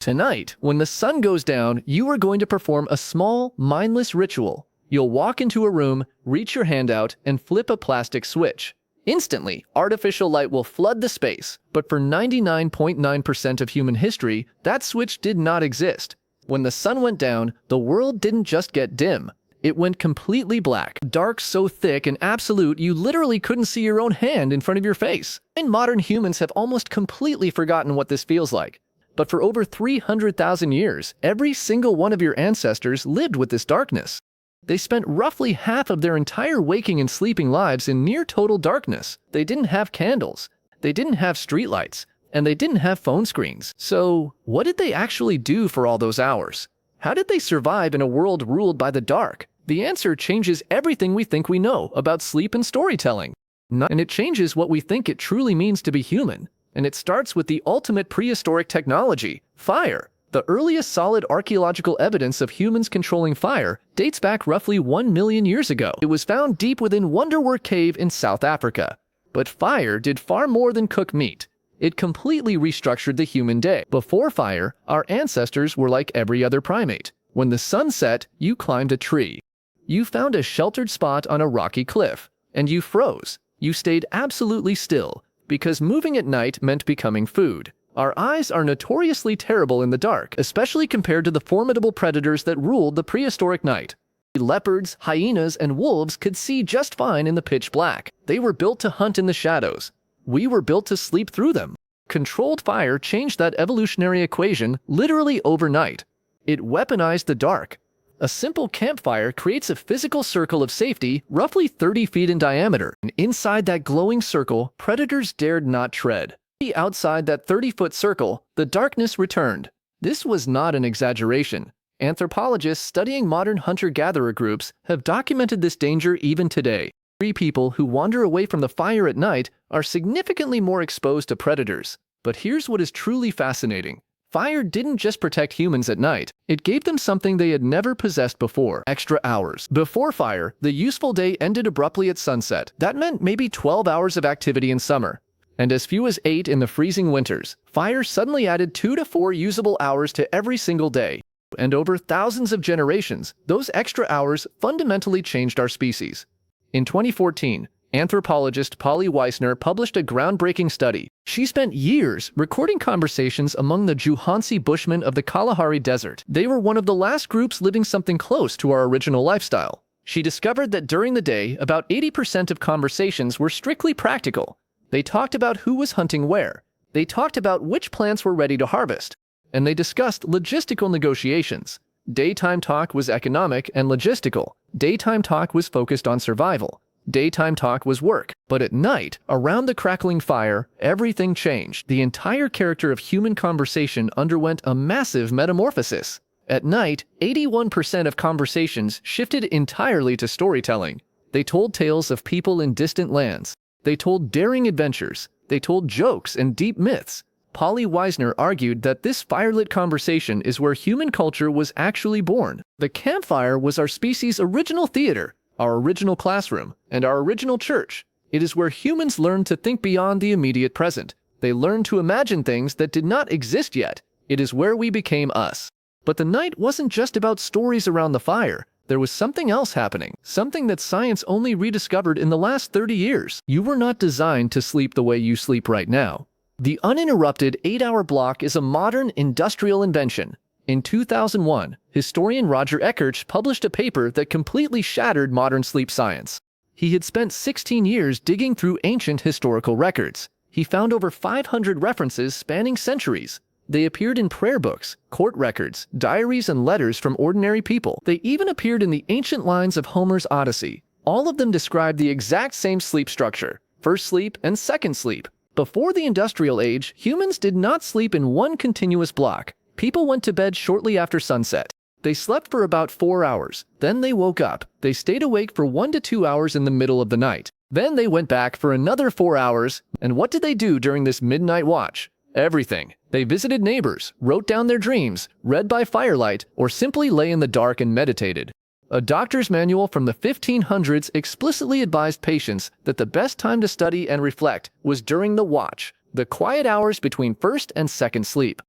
Tonight, when the sun goes down, you are going to perform a small, mindless ritual. You'll walk into a room, reach your hand out, and flip a plastic switch. Instantly, artificial light will flood the space, but for 99.9% of human history, that switch did not exist. When the sun went down, the world didn't just get dim. It went completely black, dark so thick and absolute you literally couldn't see your own hand in front of your face. And modern humans have almost completely forgotten what this feels like. But for over 300,000 years, every single one of your ancestors lived with this darkness. They spent roughly half of their entire waking and sleeping lives in near total darkness. They didn't have candles, they didn't have streetlights, and they didn't have phone screens. So, what did they actually do for all those hours? How did they survive in a world ruled by the dark? The answer changes everything we think we know about sleep and storytelling. And it changes what we think it truly means to be human. And it starts with the ultimate prehistoric technology, fire. The earliest solid archaeological evidence of humans controlling fire dates back roughly 1 million years ago. It was found deep within Wonderwork Cave in South Africa. But fire did far more than cook meat. It completely restructured the human day. Before fire, our ancestors were like every other primate. When the sun set, you climbed a tree. You found a sheltered spot on a rocky cliff. And you froze. You stayed absolutely still, because moving at night meant becoming food. Our eyes are notoriously terrible in the dark, especially compared to the formidable predators that ruled the prehistoric night. Leopards, hyenas, and wolves could see just fine in the pitch black. They were built to hunt in the shadows. We were built to sleep through them. Controlled fire changed that evolutionary equation literally overnight. It weaponized the dark. A simple campfire creates a physical circle of safety roughly 30 feet in diameter. And inside that glowing circle, predators dared not tread. Outside that 30-foot circle, the darkness returned. This was not an exaggeration. Anthropologists studying modern hunter-gatherer groups have documented this danger even today. Free people who wander away from the fire at night are significantly more exposed to predators. But here's what is truly fascinating. Fire didn't just protect humans at night, it gave them something they had never possessed before: extra hours. Before fire, the useful day ended abruptly at sunset. That meant maybe 12 hours of activity in summer, and as few as 8 in the freezing winters. Fire suddenly added 2 to 4 usable hours to every single day. And over thousands of generations, those extra hours fundamentally changed our species. In 2014, anthropologist Polly Weissner published a groundbreaking study. She spent years recording conversations among the Juhansi Bushmen of the Kalahari Desert. They were one of the last groups living something close to our original lifestyle. She discovered that during the day, about 80% of conversations were strictly practical. They talked about who was hunting where. They talked about which plants were ready to harvest. And they discussed logistical negotiations. Daytime talk was economic and logistical. Daytime talk was focused on survival. Daytime talk was work. But at night, around the crackling fire, everything changed. The entire character of human conversation underwent a massive metamorphosis. At night, 81% of conversations shifted entirely to storytelling. They told tales of people in distant lands. They told daring adventures. They told jokes and deep myths. Polly Weissner argued that this firelit conversation is where human culture was actually born. The campfire was our species' original theater, our original classroom, and our original church. It is where humans learned to think beyond the immediate present. They learned to imagine things that did not exist yet. It is where we became us. But the night wasn't just about stories around the fire. There was something else happening, something that science only rediscovered in the last 30 years. You were not designed to sleep the way you sleep right now. The uninterrupted 8-hour block is a modern industrial invention. In 2001, historian Roger Eckertz published a paper that completely shattered modern sleep science. He had spent 16 years digging through ancient historical records. He found over 500 references spanning centuries. They appeared in prayer books, court records, diaries, and letters from ordinary people. They even appeared in the ancient lines of Homer's Odyssey. All of them described the exact same sleep structure: first sleep and second sleep. Before the industrial age, humans did not sleep in one continuous block. People went to bed shortly after sunset. They slept for about 4 hours. Then they woke up. They stayed awake for 1 to 2 hours in the middle of the night. Then they went back for another 4 hours. And what did they do during this midnight watch? Everything. They visited neighbors, wrote down their dreams, read by firelight, or simply lay in the dark and meditated. A doctor's manual from the 1500s explicitly advised patients that the best time to study and reflect was during the watch, the quiet hours between first and second sleep.